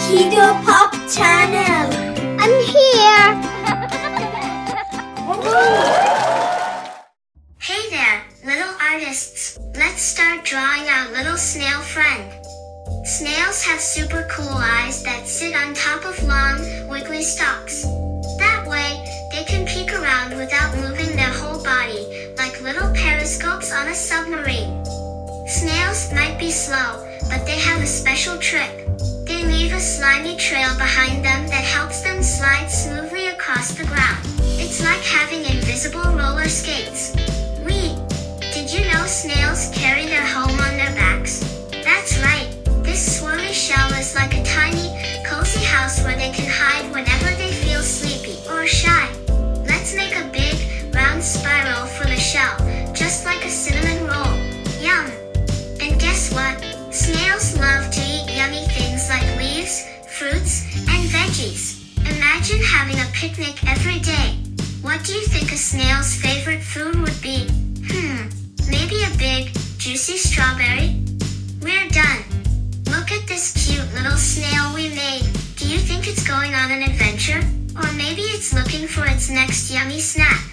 Kiddo Pop channel. I'm here. Hey there, little artists. Let's start drawing our little snail friend. Snails have super cool eyes that sit on top of long, wiggly stalks. That way, they can peek around without moving their whole body, like little periscopes on a submarine. Snails might be slow, but they have a special trick. They leave a slimy trail behind them that helps them slide smoothly across the ground. It's like having invisible roller skates. Did you know snails carry their home on their backs? That's right. This swirly shell is like a tiny, cozy house where they can hide whenever they feel sleepy or shy. Let's make a big, round spiral for the shell, just like a cinnamon roll. Yum! And guess what? Snails love to eat yummy things like leaves, fruits, and veggies. Imagine having a picnic every day. What do you think a snail's favorite food would be? Maybe a big, juicy strawberry? We're done. Look at this cute little snail we made. Do you think it's going on an adventure? Or maybe it's looking for its next yummy snack?